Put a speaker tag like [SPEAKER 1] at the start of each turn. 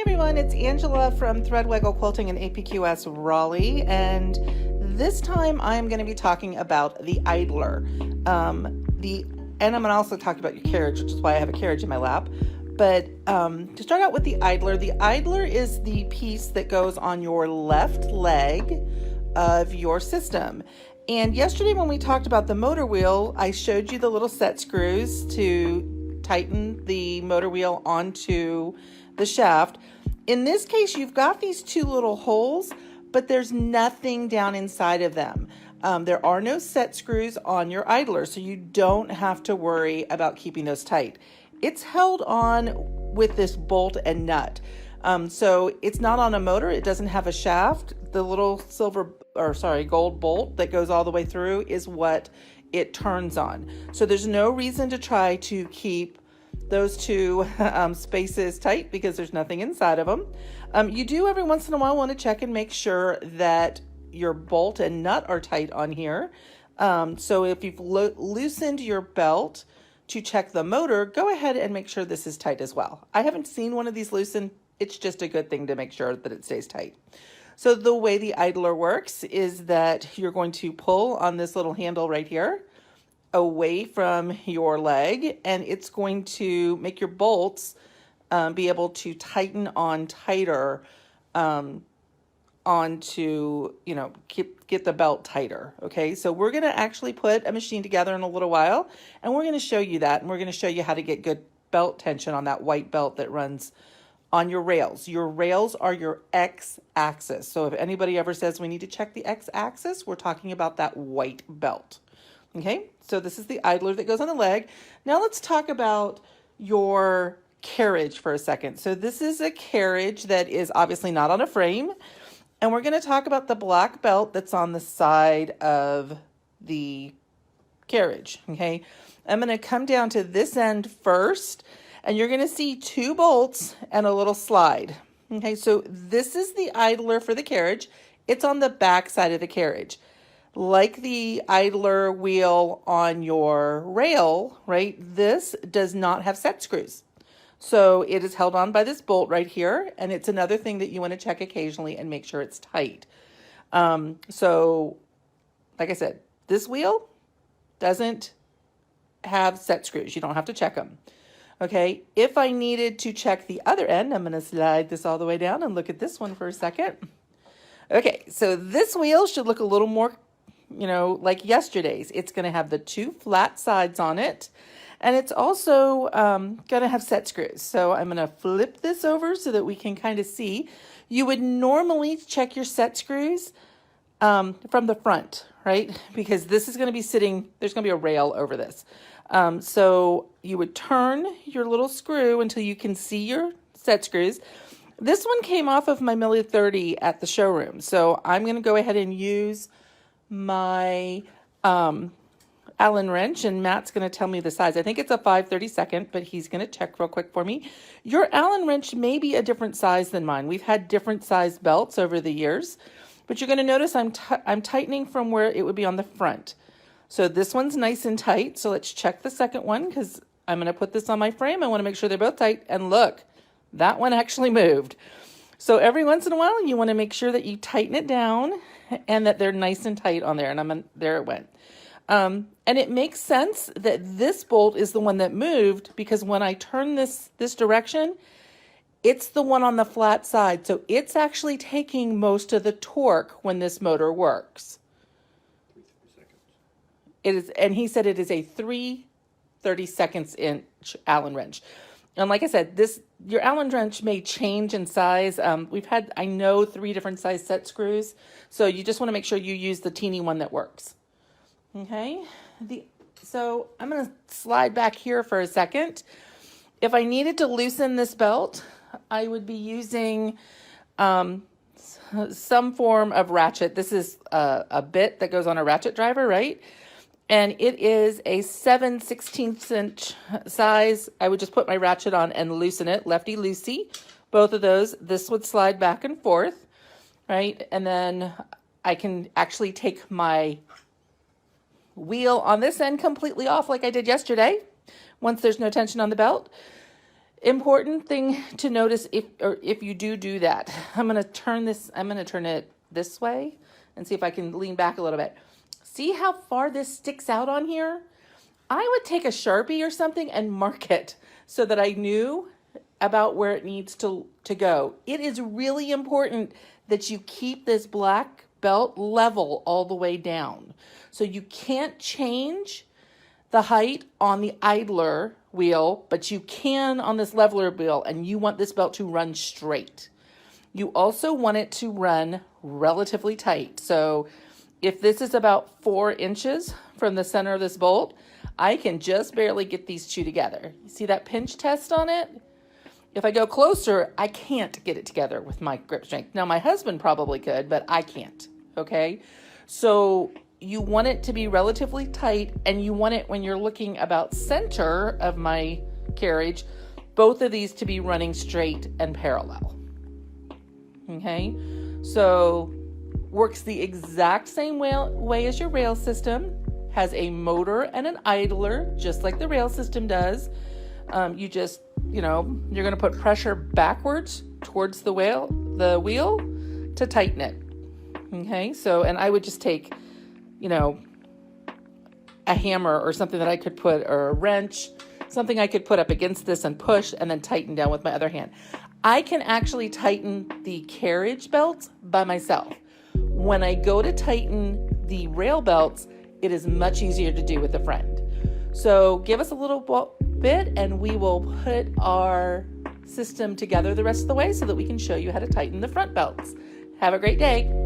[SPEAKER 1] everyone, it's Angela from Threadwaggle Quilting and APQS Raleigh, and this time I'm going to be talking about the idler. And I'm going to also talk about your carriage, which is why I have a carriage in my lap. But to start out with the idler is the piece that goes on your left leg of your system. And yesterday when we talked about the motor wheel, I showed you the little set screws to tighten the motor wheel onto the shaft. In this case, you've got these two little holes, but there's nothing down inside of them. There are no set screws on your idler, so you don't have to worry about keeping those tight. It's held on with this bolt and nut. So it's not on a motor. It doesn't have a shaft. The little gold bolt that goes all the way through is what it turns on. So there's no reason to try to keep those two spaces tight because there's nothing inside of them. You do every once in a while want to check and make sure that your bolt and nut are tight on here. So if you've loosened your belt to check the motor, go ahead and make sure this is tight as well. I haven't seen one of these loosened. It's just a good thing to make sure that it stays tight. So the way the idler works is that you're going to pull on this little handle right here away from your leg, and it's going to make your bolts be able to tighten on tighter onto, get the belt tighter. Okay, so we're going to actually put a machine together in a little while, and we're going to show you that, and we're going to show you how to get good belt tension on that white belt that runs on your rails. Your rails are your x-axis. So if anybody ever says we need to check the x-axis, we're talking about that white belt. Okay, so this is the idler that goes on the leg. Now let's talk about your carriage for a second. So this is a carriage that is obviously not on a frame. And we're going to talk about the black belt that's on the side of the carriage. Okay, I'm going to come down to this end first, and you're going to see two bolts and a little slide. Okay, so this is the idler for the carriage. It's on the back side of the carriage. Like the idler wheel on your rail, right? This does not have set screws. So it is held on by this bolt right here, and it's another thing that you want to check occasionally and make sure it's tight. So like I said, this wheel doesn't have set screws. You don't have to check them. Okay, if I needed to check the other end, I'm going to slide this all the way down and look at this one for a second. Okay, so this wheel should look a little more like yesterday's. It's going to have the two flat sides on it, and it's also going to have set screws. So I'm going to flip this over so that we can kind of see. You would normally check your set screws from the front, right? Because this is going to be sitting, there's going to be a rail over this. So you would turn your little screw until you can see your set screws. This one came off of my Millie 30 at the showroom. So I'm going to go ahead and use my Allen wrench, and Matt's going to tell me the size. I think it's a 5/32, but he's going to check real quick for me. Your Allen wrench may be a different size than mine. We've had different size belts over the years, but you're going to notice I'm tightening from where it would be on the front. So this one's nice and tight. So let's check the second one because I'm going to put this on my frame. I want to make sure they're both tight. And look, that one actually moved. So every once in a while, you want to make sure that you tighten it down and that they're nice and tight on there. And there it went. And it makes sense that this bolt is the one that moved because when I turn this direction, it's the one on the flat side. So it's actually taking most of the torque when this motor works. It is, and he said it is a 3/32 inch Allen wrench. And like I said, your Allen wrench may change in size. We've had, I know, 3 different size set screws. So you just want to make sure you use the teeny one that works. Okay. So I'm going to slide back here for a second. If I needed to loosen this belt, I would be using some form of ratchet. This is a bit that goes on a ratchet driver, right? And it is a 7/16 inch size. I would just put my ratchet on and loosen it, lefty-loosey. Both of those, this would slide back and forth, right? And then I can actually take my wheel on this end completely off like I did yesterday, once there's no tension on the belt. Important thing to notice if you do that. I'm going to turn it this way and see if I can lean back a little bit. See how far this sticks out on here? I would take a Sharpie or something and mark it so that I knew about where it needs to go. It is really important that you keep this black belt level all the way down. So you can't change the height on the idler wheel, but you can on this leveler wheel, and you want this belt to run straight. You also want it to run relatively tight. So if this is about 4 inches from the center of this bolt, I can just barely get these two together. You see that pinch test on it? If I go closer, I can't get it together with my grip strength. Now, my husband probably could, but I can't, okay? So you want it to be relatively tight, and you want it, when you're looking about center of my carriage, both of these to be running straight and parallel, okay? So works the exact same way as your rail system, has a motor and an idler, just like the rail system does. You just, you're going to put pressure backwards towards the wheel to tighten it. Okay, so, and I would just take, a hammer or something that I could put, or a wrench, something I could put up against this and push and then tighten down with my other hand. I can actually tighten the carriage belts by myself. When I go to tighten the rail belts, it is much easier to do with a friend. So give us a little bit and we will put our system together the rest of the way so that we can show you how to tighten the front belts. Have a great day.